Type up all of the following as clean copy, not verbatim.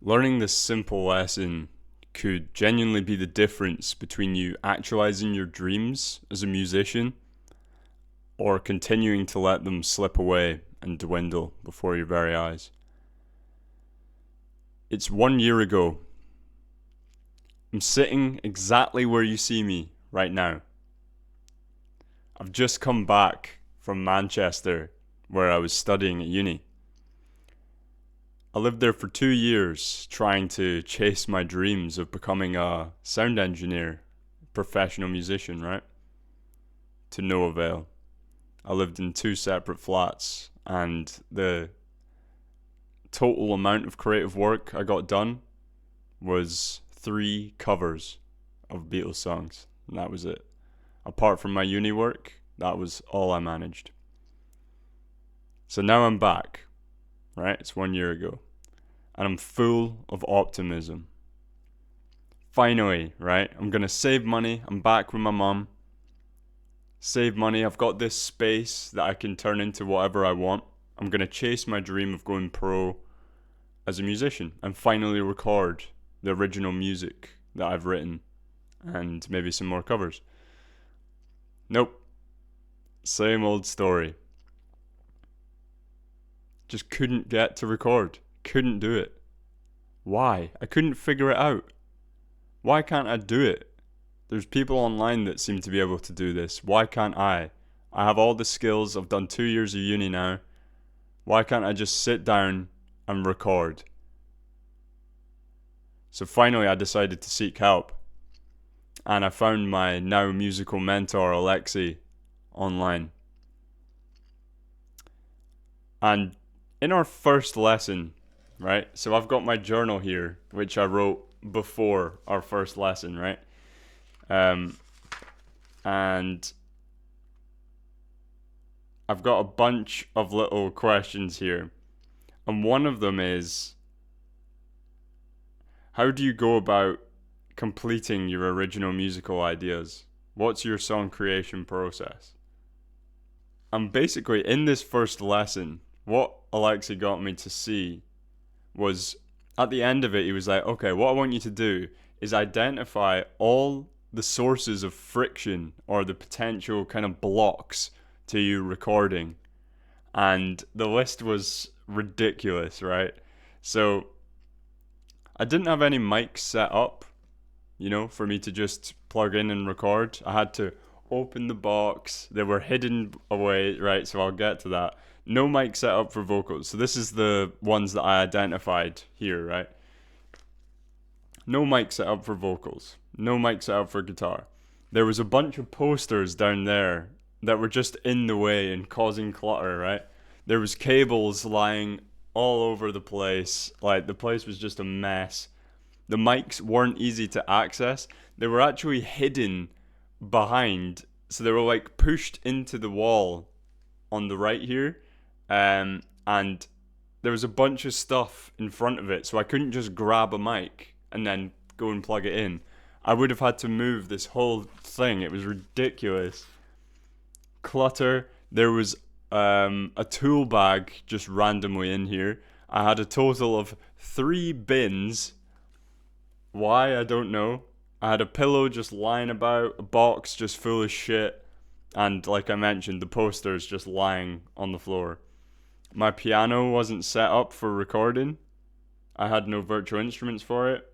Learning this simple lesson could genuinely be the difference between you actualizing your dreams as a musician or continuing to let them slip away and dwindle before your very eyes. It's 1 year ago. I'm sitting exactly where you see me right now. I've just come back from Manchester, where I was studying at uni. I lived there for 2 years trying to chase my dreams of becoming a sound engineer, professional musician, right? To no avail. I lived in two separate flats, and the total amount of creative work I got done was 3 covers of Beatles songs, and that was it. Apart from my uni work, that was all I managed. So now I'm back, right? It's 1 year ago. And I'm full of optimism. Finally, right? I'm gonna save money. I'm back with my mum. Save money. I've got this space that I can turn into whatever I want. I'm gonna chase my dream of going pro as a musician and finally record the original music that I've written and maybe some more covers. Nope. Same old story. Just couldn't get to record. Couldn't do it. Why? I couldn't figure it out. Why can't I do it? There's people online that seem to be able to do this. Why can't I? I have all the skills. I've done 2 years of uni now. Why can't I just sit down and record? So finally I decided to seek help. And I found my now musical mentor, Alexi, online. And in our first lesson, right? So I've got my journal here, which I wrote before our first lesson, right? And I've got a bunch of little questions here. And one of them is, how do you go about completing your original musical ideas? What's your song creation process? And basically, in this first lesson, what Alexi got me to see was at the end of it, he was like, okay, what I want you to do is identify all the sources of friction or the potential kind of blocks to you recording. And the list was ridiculous, right? So I didn't have any mics set up, for me to just plug in and record. I had to open the box. They were hidden away, right? So I'll get to that. No mic set up for vocals. So this is the ones that I identified here, right? No mic set up for vocals. No mic set up for guitar. There was a bunch of posters down there that were just in the way and causing clutter, right? There was cables lying all over the place. Like, the place was just a mess. The mics weren't easy to access. They were actually hidden behind. So they were like pushed into the wall on the right here. And there was a bunch of stuff in front of it. So I couldn't just grab a mic and then go and plug it in. I would have had to move this whole thing. It was ridiculous. Clutter. There was a tool bag just randomly in here. I had a total of 3 bins. Why? I don't know. I had a pillow just lying about, a box just full of shit, and like I mentioned, the posters just lying on the floor. My piano wasn't set up for recording. I had no virtual instruments for it.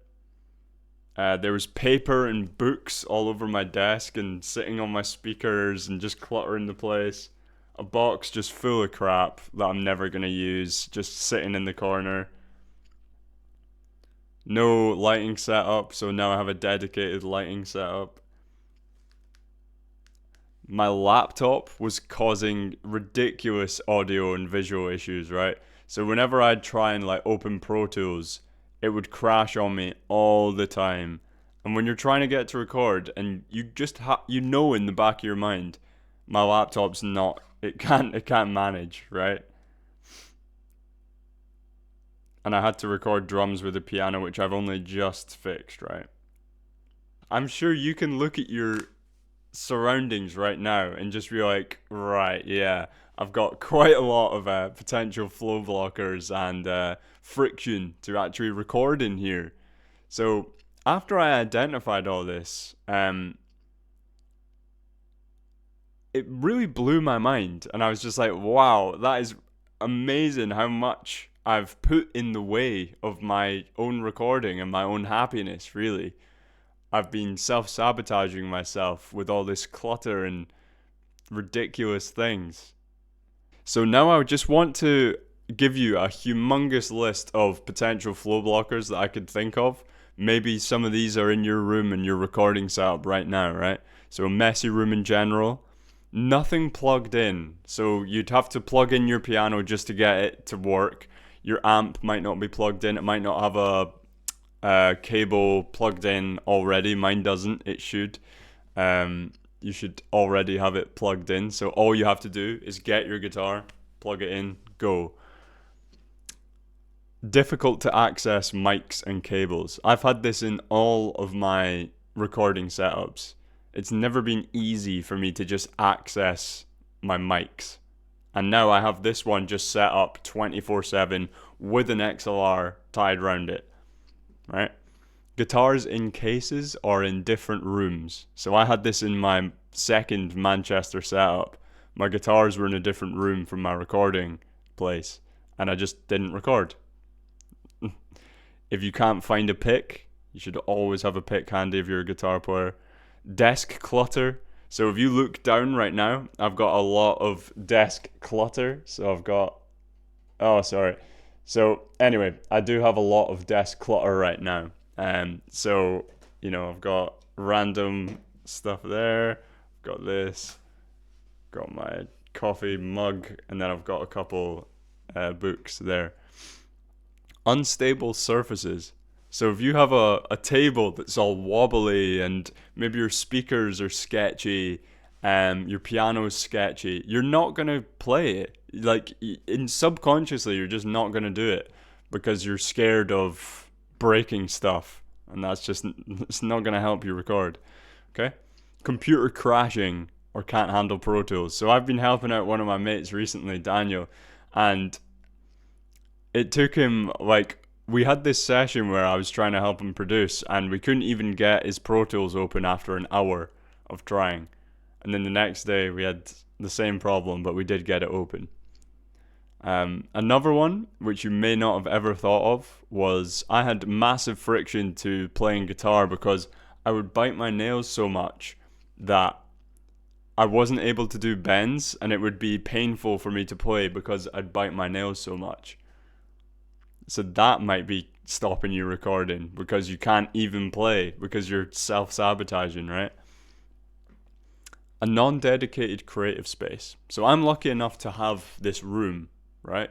There was paper and books all over my desk and sitting on my speakers and just cluttering the place. A box just full of crap that I'm never going to use, just sitting in the corner. No lighting setup, so now I have a dedicated lighting setup. My laptop was causing ridiculous audio and visual issues, right? So whenever I'd try and open Pro Tools, it would crash on me all the time. And when you're trying to get to record and you just in the back of your mind, my laptop's not, it can't manage, right? And I had to record drums with a piano, which I've only just fixed, right? I'm sure you can look at your surroundings right now and just be like, right, yeah, I've got quite a lot of potential flow blockers and friction to actually record in here. So after I identified all this, it really blew my mind, and I was just like, wow, that is amazing how much I've put in the way of my own recording and my own happiness, really. I've been self-sabotaging myself with all this clutter and ridiculous things. So now I just want to give you a humongous list of potential flow blockers that I could think of. Maybe some of these are in your room and your recording setup right now, right? So a messy room in general. Nothing plugged in. So you'd have to plug in your piano just to get it to work. Your amp might not be plugged in. It might not have a cable plugged in already. Mine doesn't. It should. You should already have it plugged in. So all you have to do is get your guitar, plug it in, go. Difficult to access mics and cables. I've had this in all of my recording setups. It's never been easy for me to just access my mics. And now I have this one just set up 24/7 with an XLR tied around it, right? Guitars in cases or in different rooms. So I had this in my second Manchester setup. My guitars were in a different room from my recording place, and I just didn't record. If you can't find a pick, you should always have a pick handy if you're a guitar player. Desk clutter. So if you look down right now, I've got a lot of desk clutter. So I've got, oh, sorry. So anyway, I do have a lot of desk clutter right now. So, I've got random stuff there. Got this. Got my coffee mug. And then I've got a couple books there. Unstable surfaces. So if you have a table that's all wobbly and maybe your speakers are sketchy, your piano's sketchy, you're not going to play it. Like, subconsciously, you're just not going to do it because you're scared of breaking stuff. And it's not going to help you record. Okay? Computer crashing or can't handle Pro Tools. So I've been helping out one of my mates recently, Daniel, and it took him we had this session where I was trying to help him produce, and we couldn't even get his Pro Tools open after an hour of trying. And then the next day we had the same problem, but we did get it open. Another one, which you may not have ever thought of, was I had massive friction to playing guitar because I would bite my nails so much that I wasn't able to do bends, and it would be painful for me to play because I'd bite my nails so much. So that might be stopping you recording because you can't even play because you're self-sabotaging, right? A non-dedicated creative space. So I'm lucky enough to have this room, right?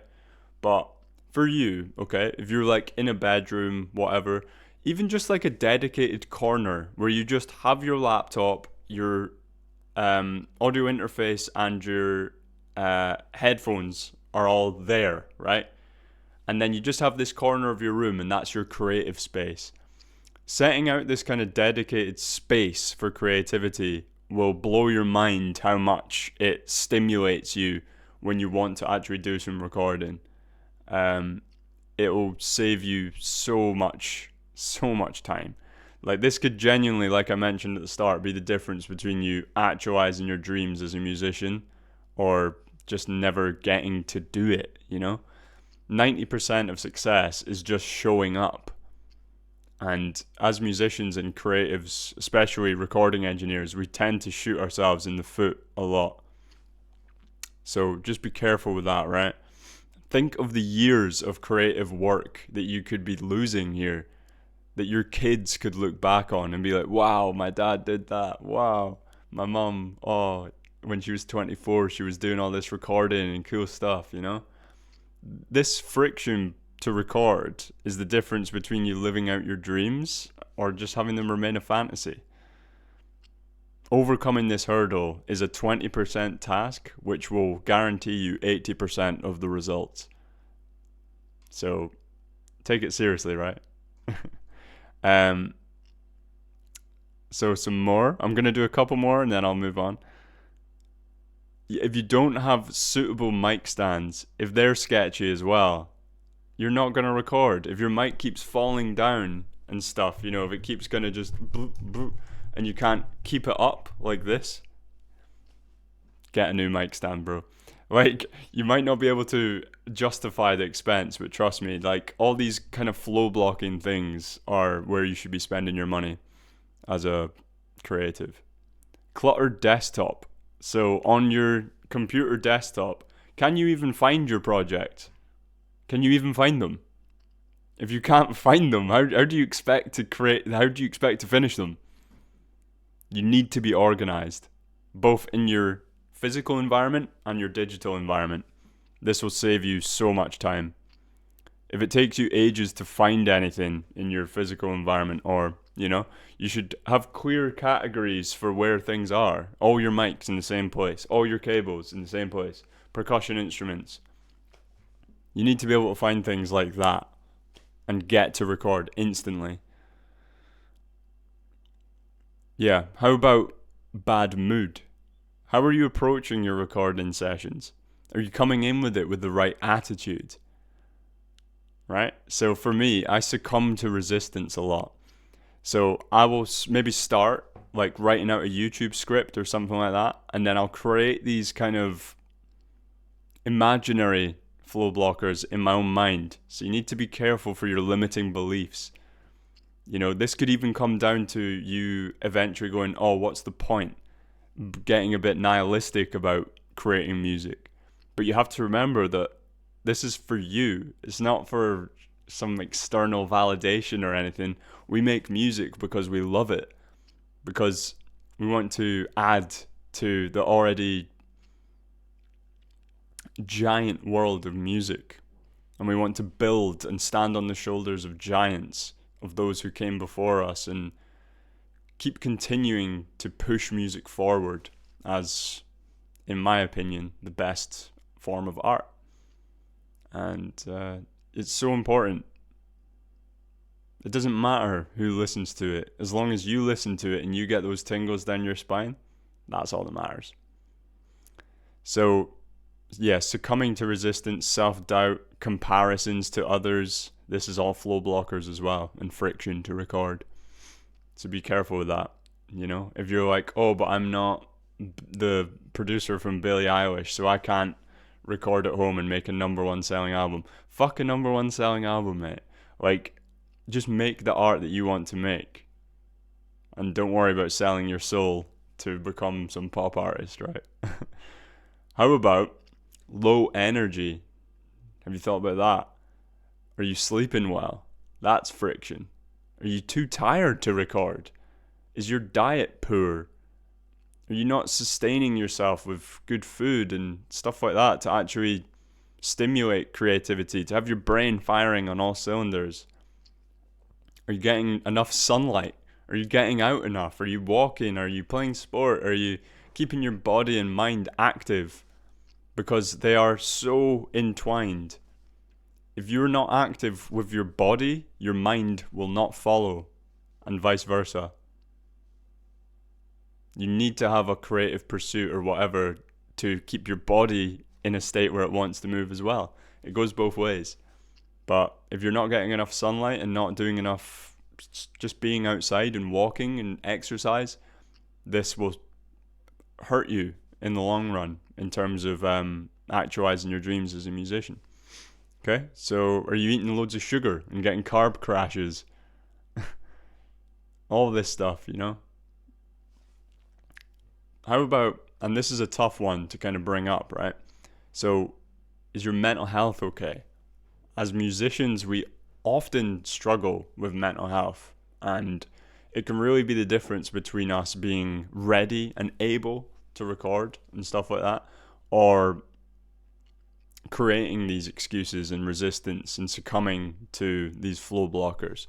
But for you, okay, if you're in a bedroom, whatever, even just a dedicated corner where you just have your laptop, your audio interface, and your headphones are all there, right? And then you just have this corner of your room, and that's your creative space. Setting out this kind of dedicated space for creativity will blow your mind how much it stimulates you when you want to actually do some recording. It will save you so much time. This could genuinely, like I mentioned at the start, be the difference between you actualizing your dreams as a musician or just never getting to do it, 90% of success is just showing up. And as musicians and creatives, especially recording engineers, we tend to shoot ourselves in the foot a lot. So just be careful with that, right? Think of the years of creative work that you could be losing here, that your kids could look back on and be like, wow, my dad did that. Wow, my mum, when she was 24, she was doing all this recording and cool stuff, This friction to record is the difference between you living out your dreams or just having them remain a fantasy. Overcoming this hurdle is a 20% task, which will guarantee you 80% of the results. So take it seriously, right? So some more. I'm going to do a couple more and then I'll move on. if you don't have suitable mic stands, if they're sketchy as well, you're not going to record. If your mic keeps falling down and stuff, you know, if it keeps going to just bloop, bloop, and you can't keep it up like this, get a new mic stand, bro. Like, you might not be able to justify the expense, but trust me, like, all these kind of flow blocking things are where you should be spending your money as a creative. Cluttered desktop. So on your computer desktop, can you even find your project? Can you even find them? If you can't find them, how do you expect to create, how do you expect to finish them? You need to be organized, both in your physical environment and your digital environment. This will save you so much time. If it takes you ages to find anything in your physical environment, or, you know, you should have clear categories for where things are. All your mics in the same place, all your cables in the same place, percussion instruments. You need to be able to find things like that and get to record instantly. Yeah, how about bad mood? How are you approaching your recording sessions? Are you coming in with it with the right attitude? Right? So for me, I succumb to resistance a lot. So I will maybe start like writing out a YouTube script or something like that, and then I'll create these kind of imaginary flow blockers in my own mind. So you need to be careful for your limiting beliefs. You know, this could even come down to you eventually going, oh, what's the point? Getting a bit nihilistic about creating music. But you have to remember that this is for you. It's not for some external validation or anything. We make music because we love it, because we want to add to the already giant world of music, and we want to build and stand on the shoulders of giants, of those who came before us, and keep continuing to push music forward as, in my opinion, the best form of art. And it's so important. It doesn't matter who listens to it. As long as you listen to it and you get those tingles down your spine, that's all that matters. So, yeah, succumbing to resistance, self-doubt, comparisons to others, this is all flow blockers as well, and friction to record. So be careful with that. You know, if you're like, oh, but I'm not the producer from Billie Eilish, so I can't record at home and make a #1 selling album. Fuck a #1 selling album, mate. Like, just make the art that you want to make, and don't worry about selling your soul to become some pop artist, right? How about low energy? Have you thought about that? Are you sleeping well? That's friction. Are you too tired to record? Is your diet poor? Are you not sustaining yourself with good food and stuff like that to actually stimulate creativity, to have your brain firing on all cylinders? Are you getting enough sunlight? Are you getting out enough? Are you walking? Are you playing sport? Are you keeping your body and mind active? Because they are so entwined. If you're not active with your body, your mind will not follow, and vice versa. You need to have a creative pursuit or whatever to keep your body in a state where it wants to move as well. It goes both ways. But if you're not getting enough sunlight and not doing enough, just being outside and walking and exercise, this will hurt you in the long run in terms of actualizing your dreams as a musician. Okay, so are you eating loads of sugar and getting carb crashes? All this stuff, you know? How about, and this is a tough one to kind of bring up, right? So, is your mental health okay? As musicians, we often struggle with mental health, and it can really be the difference between us being ready and able to record and stuff like that, or creating these excuses and resistance and succumbing to these flow blockers.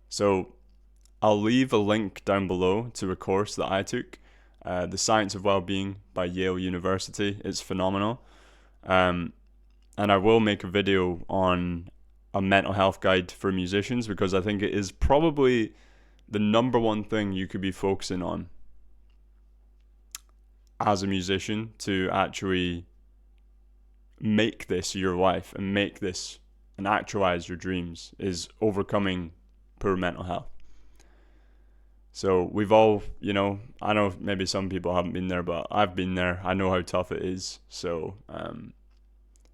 So I'll leave a link down below to a course that I took, The Science of Wellbeing by Yale University. It's phenomenal. And I will make a video on a mental health guide for musicians, because I think it is probably the #1 thing you could be focusing on. as a musician to actually make this your life and make this and actualize your dreams is overcoming poor mental health. So we've all, I know maybe some people haven't been there, but I've been there. I know how tough it is. So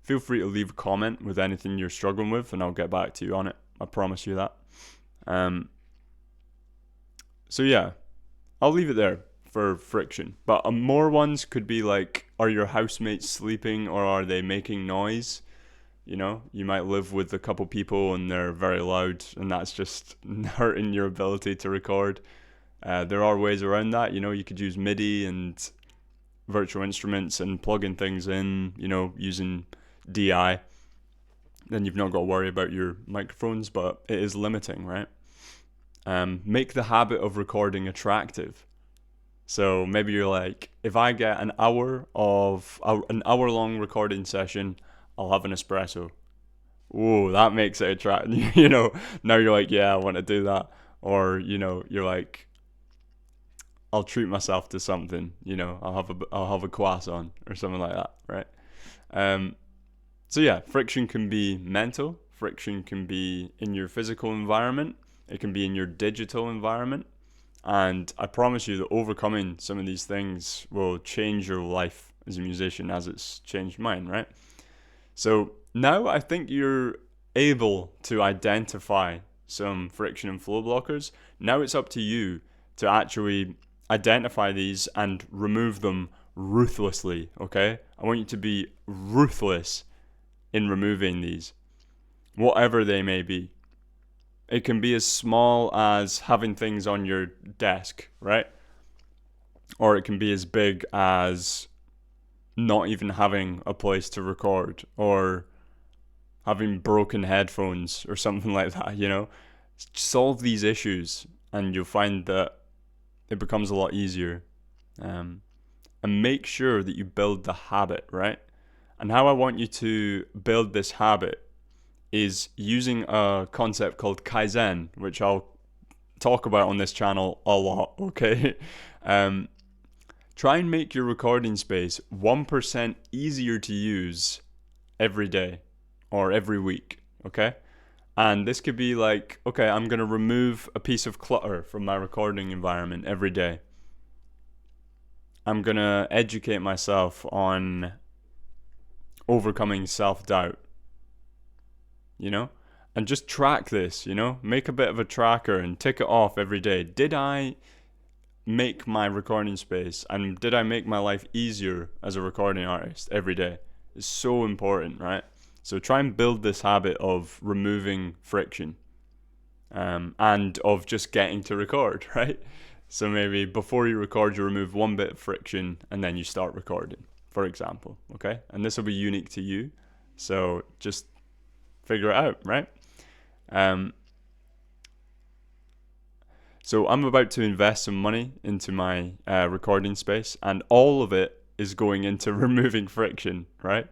feel free to leave a comment with anything you're struggling with, and I'll get back to you on it. I promise you that. So yeah, I'll leave it there for friction. But more ones could be like, are your housemates sleeping or are they making noise? You might live with a couple people and they're very loud, and that's just hurting your ability to record. There are ways around that. You could use MIDI and virtual instruments and plugging things in, using DI. Then you've not got to worry about your microphones, but it is limiting, right? Make the habit of recording attractive. So maybe you're like, if I get an hour long recording session, I'll have an espresso. Ooh, that makes it attractive. Now you're like, yeah, I want to do that. Or, you're like, I'll treat myself to something, I'll have a croissant or something like that, right? So yeah, friction can be mental, friction can be in your physical environment, it can be in your digital environment, and I promise you that overcoming some of these things will change your life as a musician as it's changed mine, right? So now I think you're able to identify some friction and flow blockers. Now it's up to you to actually identify these and remove them ruthlessly, okay? I want you to be ruthless in removing these, whatever they may be. It can be as small as having things on your desk, right? Or it can be as big as not even having a place to record, or having broken headphones or something like that, Solve these issues and you'll find that it becomes a lot easier. And make sure that you build the habit, right? And how I want you to build this habit is using a concept called Kaizen, which I'll talk about on this channel a lot, okay? Try and make your recording space 1% easier to use every day or every week, okay? And this could be like, okay, I'm going to remove a piece of clutter from my recording environment every day. I'm going to educate myself on overcoming self-doubt, and just track this, make a bit of a tracker and tick it off every day. Did I make my recording space and did I make my life easier as a recording artist every day? It's so important, right? So try and build this habit of removing friction, and of just getting to record, right? So maybe before you record, you remove one bit of friction and then you start recording, for example, okay? And this will be unique to you. So just figure it out, right? So I'm about to invest some money into my recording space, and all of it is going into removing friction, right?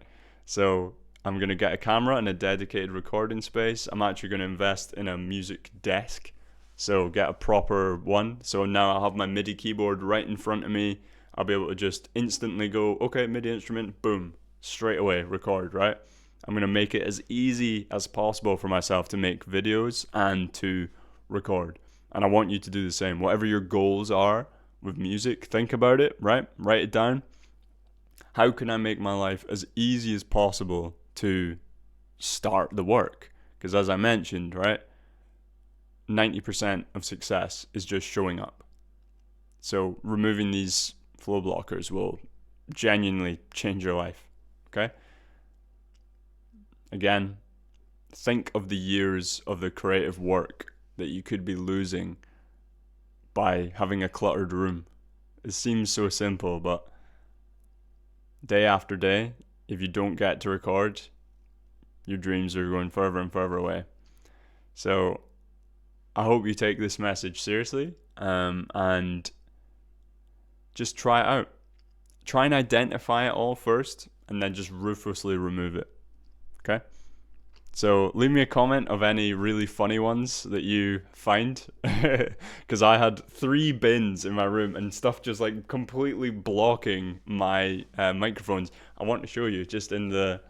So I'm going to get a camera and a dedicated recording space. I'm actually going to invest in a music desk, so get a proper one. So now I'll have my MIDI keyboard right in front of me. I'll be able to just instantly go, okay, MIDI instrument, boom, straight away record, right? I'm going to make it as easy as possible for myself to make videos and to record. And I want you to do the same. Whatever your goals are with music, think about it, right? Write it down. How can I make my life as easy as possible to start the work? Because as I mentioned, right, 90% of success is just showing up. So removing these flow blockers will genuinely change your life, okay? Again, think of the years of the creative work that you could be losing by having a cluttered room. It seems so simple, but day after day, if you don't get to record, your dreams are going further and further away. So I hope you take this message seriously, and just try it out. Try and identify it all first, and then just ruthlessly remove it. Okay? So leave me a comment of any really funny ones that you find, because I had 3 bins in my room and stuff just like completely blocking my microphones. I want to show you just in the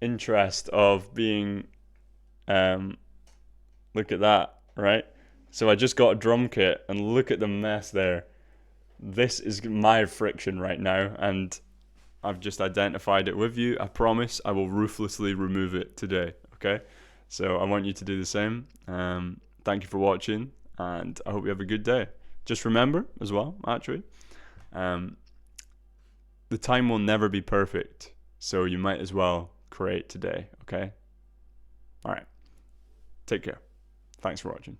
interest of being, look at that, right? So I just got a drum kit and look at the mess there. This is my friction right now, and I've just identified it with you. I promise I will ruthlessly remove it today, okay? So I want you to do the same. Thank you for watching, and I hope you have a good day. Just remember as well, actually, the time will never be perfect, so you might as well create today, okay? All right. Take care. Thanks for watching.